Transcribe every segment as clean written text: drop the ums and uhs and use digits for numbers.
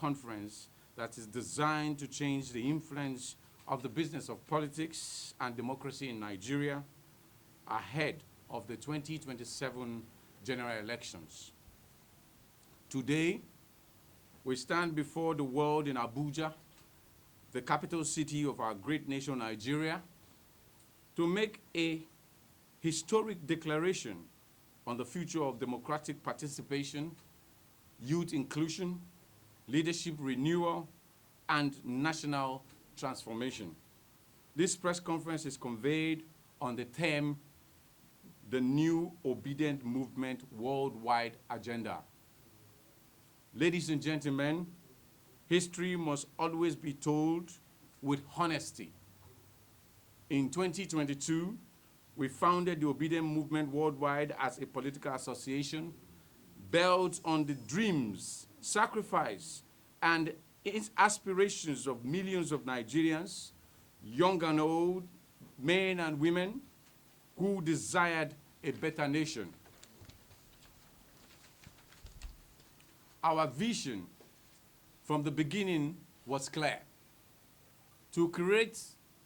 conference that is designed to change the influence of the business of politics and democracy in Nigeria ahead of the 2027 general elections. Today, we stand before the world in Abuja, the capital city of our great nation, Nigeria, to make a historic declaration on the future of democratic participation, youth inclusion, leadership renewal, and national transformation. This press conference is conveyed on the theme, the New Obedient Movement Worldwide Agenda. Ladies and gentlemen, history must always be told with honesty. In 2022, we founded the Obedient Movement Worldwide as a political association built on the dreams, sacrifice, and aspirations of millions of Nigerians, young and old, men and women, who desired a better nation. Our vision from the beginning was clear: to create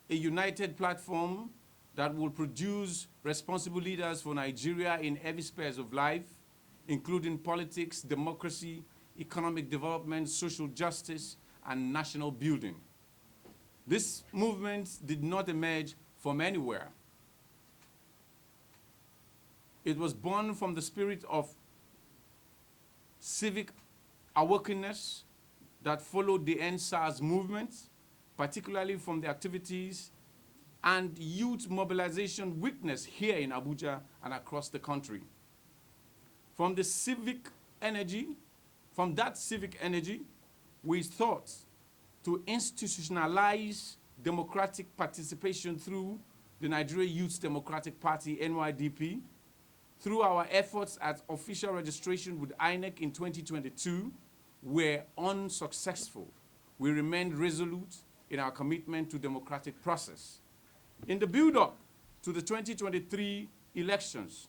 a united platform that will produce responsible leaders for Nigeria in every spheres of life, including politics, democracy, economic development, social justice, and national building. This movement did not emerge from anywhere. It was born from the spirit of civic awakeness that followed the NSAS movement, particularly from the activities and youth mobilization witnessed here in Abuja and across the country. From that civic energy, we thought to institutionalize democratic participation through the Nigeria Youth Democratic Party, NYDP, through our efforts at official registration with INEC in 2022, were unsuccessful. We remained resolute in our commitment to democratic process. In the build-up to the 2023 elections,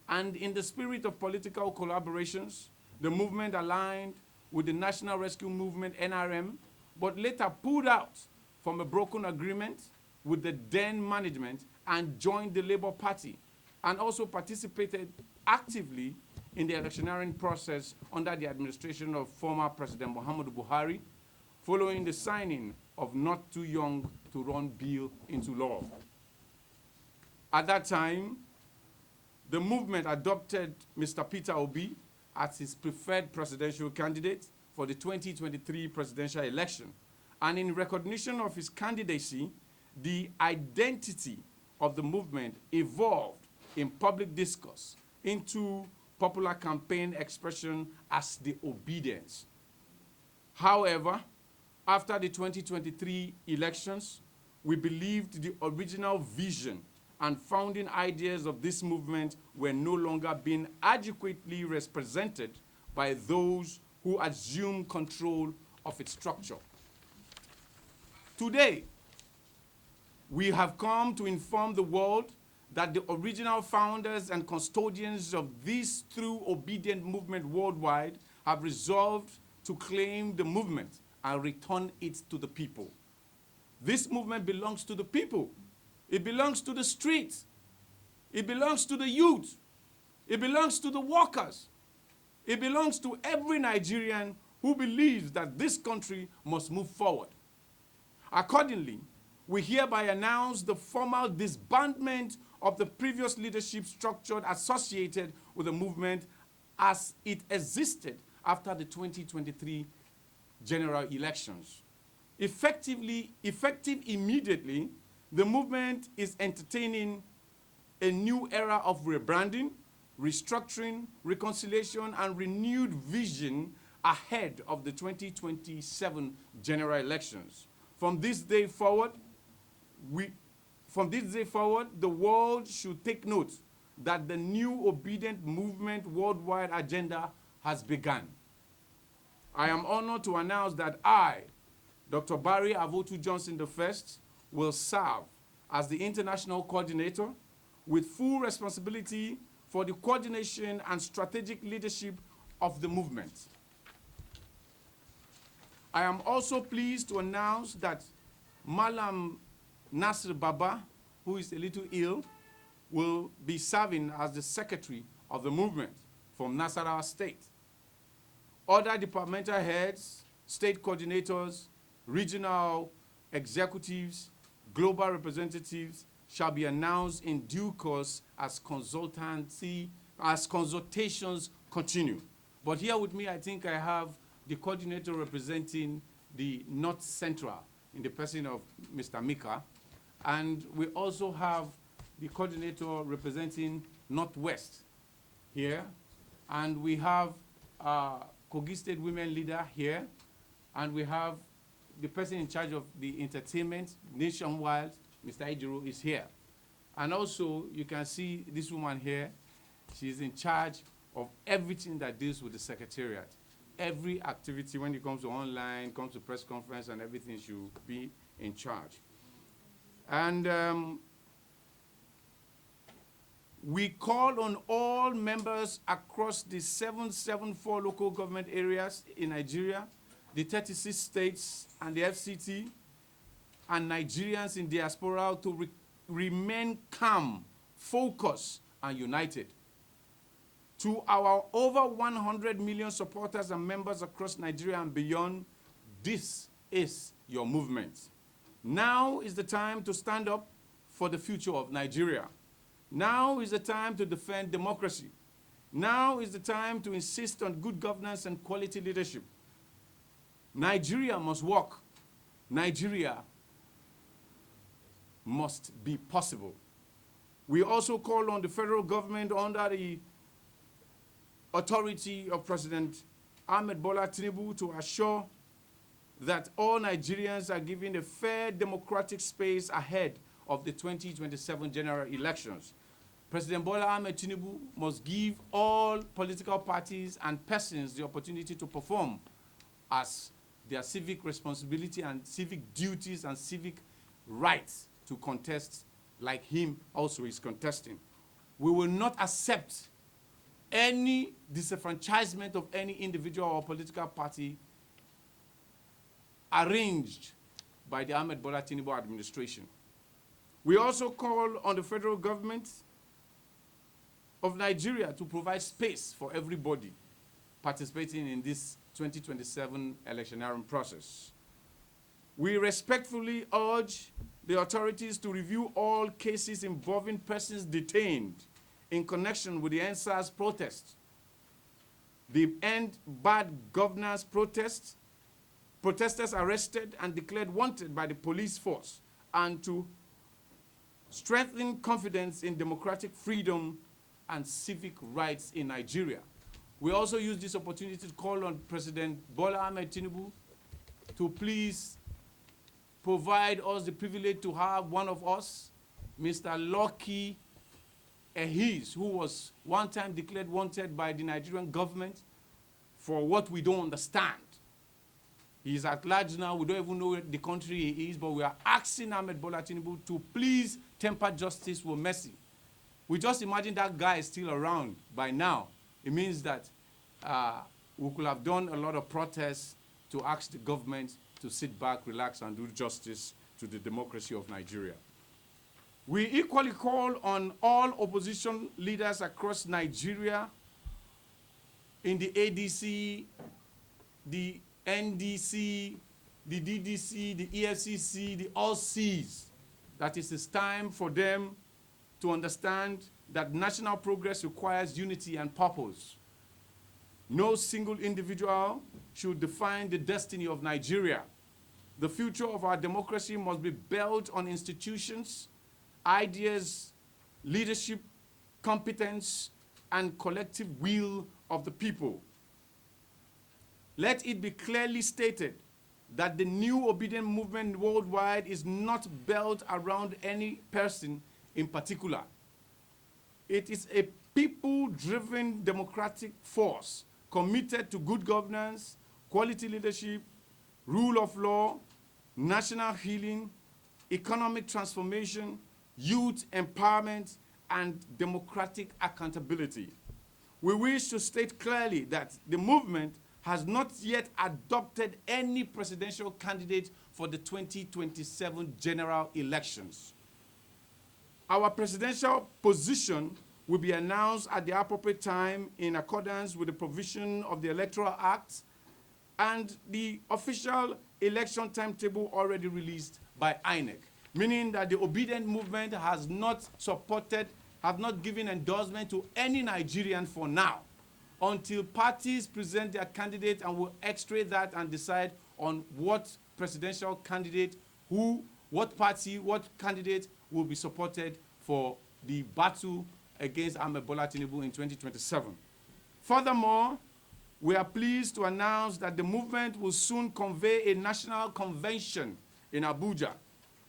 and in the spirit of political collaborations, the movement aligned with the National Rescue Movement, NRM, but later pulled out from a broken agreement with the then management and joined the Labour Party, and also participated actively in the electioneering process under the administration of former President Muhammadu Buhari, following the signing of Not Too Young to Run bill into law. At that time, the movement adopted Mr. Peter Obi as its preferred presidential candidate for the 2023 presidential election. And in recognition of his candidacy, the identity of the movement evolved in public discourse into popular campaign expression as the Obedience. However, after the 2023 elections, we believed the original vision and founding ideas of this movement were no longer being adequately represented by those who assumed control of its structure. Today, we have come to inform the world that the original founders and custodians of this true obedient movement worldwide have resolved to claim the movement and return it to the people. This movement belongs to the people. It belongs to the streets. It belongs to the youth. It belongs to the workers. It belongs to every Nigerian who believes that this country must move forward. Accordingly, we hereby announce the formal disbandment of the previous leadership structure associated with the movement as it existed after the 2023 general elections. Effective immediately, the movement is entertaining a new era of rebranding, restructuring, reconciliation, and renewed vision ahead of the 2027 general elections. From this day forward, the world should take note that the new obedient movement worldwide agenda has begun. I am honored to announce that I, Dr. Barry Avotu Johnson I, will serve as the international coordinator with full responsibility for the coordination and strategic leadership of the movement. I am also pleased to announce that Malam Nasir Baba, who is a little ill, will be serving as the secretary of the movement from Nasarawa State. Other departmental heads, state coordinators, regional executives, global representatives shall be announced in due course as consultations continue. But here with me, I think I have the coordinator representing the North Central in the person of Mr. Mika. And we also have the coordinator representing Northwest here. And we have Kogi State Women Leader here. And we have the person in charge of the entertainment nationwide, Mr. Ejiro, is here. And also, you can see this woman here. She's in charge of everything that deals with the secretariat. Every activity, when it comes to online, comes to press conference and everything, she'll be in charge. And we call on all members across the 774 local government areas in Nigeria, the 36 states and the FCT, and Nigerians in diaspora to remain calm, focused, and united. To our over 100 million supporters and members across Nigeria and beyond, this is your movement. Now is the time to stand up for the future of Nigeria. Now is the time to defend democracy. Now is the time to insist on good governance and quality leadership. Nigeria must work. Nigeria must be possible. We also call on the federal government under the authority of President Ahmed Bola Tinubu to assure that all Nigerians are given a fair democratic space ahead of the 2027 general elections. President Bola Ahmed Tinubu must give all political parties and persons the opportunity to perform as their civic responsibility and civic duties and civic rights to contest like him also is contesting. We will not accept any disenfranchisement of any individual or political party arranged by the Ahmed Bola Tinubu administration. We also call on the federal government of Nigeria to provide space for everybody participating in this 2027 electioneering process. We respectfully urge the authorities to review all cases involving persons detained in connection with the NSAS protest, the End Bad Governance protest, protesters arrested and declared wanted by the police force, and to strengthen confidence in democratic freedom and civic rights in Nigeria. We also use this opportunity to call on President Bola Ahmed Tinubu to please provide us the privilege to have one of us, Mr. Lucky Ehiz, who was one time declared wanted by the Nigerian government for what we don't understand. He is at large now. We don't even know where the country he is, but we are asking Ahmed Bola Tinubu to please temper justice with mercy. We just imagine that guy is still around by now. It means that we could have done a lot of protests to ask the government to sit back, relax, and do justice to the democracy of Nigeria. We equally call on all opposition leaders across Nigeria in the ADC, the NDC, the DDC, the EFCC, the all Cs, that it is time for them to understand that national progress requires unity and purpose. No single individual should define the destiny of Nigeria. The future of our democracy must be built on institutions, ideas, leadership, competence, and collective will of the people. Let it be clearly stated that the new obedient movement worldwide is not built around any person in particular. It is a people-driven democratic force committed to good governance, quality leadership, rule of law, national healing, economic transformation, youth empowerment, and democratic accountability. We wish to state clearly that the movement has not yet adopted any presidential candidate for the 2027 general elections. Our presidential position will be announced at the appropriate time in accordance with the provision of the Electoral Act and the official election timetable already released by INEC, meaning that the obedient movement has not supported, have not given endorsement to any Nigerian for now, until parties present their candidate and will x-ray that and decide on what presidential candidate, what party, what candidate will be supported for the battle against Ahmed Bola Tinubu in 2027. Furthermore, we are pleased to announce that the movement will soon convene a national convention in Abuja.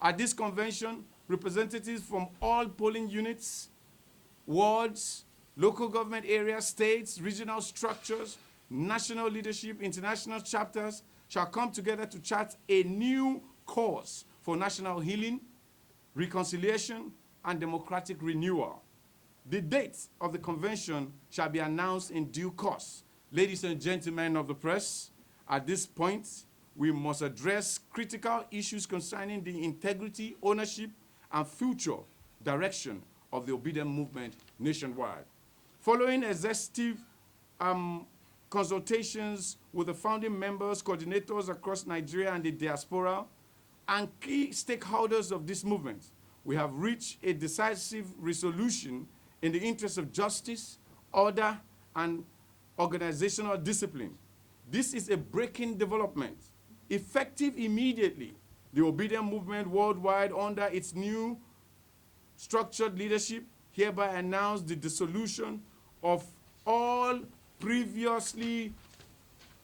At this convention, representatives from all polling units, wards, local government areas, states, regional structures, national leadership, international chapters shall come together to chart a new course for national healing, reconciliation, and democratic renewal. The date of the convention shall be announced in due course. Ladies and gentlemen of the press, at this point, we must address critical issues concerning the integrity, ownership, and future direction of the obedient movement nationwide. Following exhaustive consultations with the founding members, coordinators across Nigeria and the diaspora, and key stakeholders of this movement, we have reached a decisive resolution in the interest of justice, order, and organizational discipline. This is a breaking development. Effective immediately, the obedient movement worldwide under its new structured leadership hereby announced the dissolution of all previously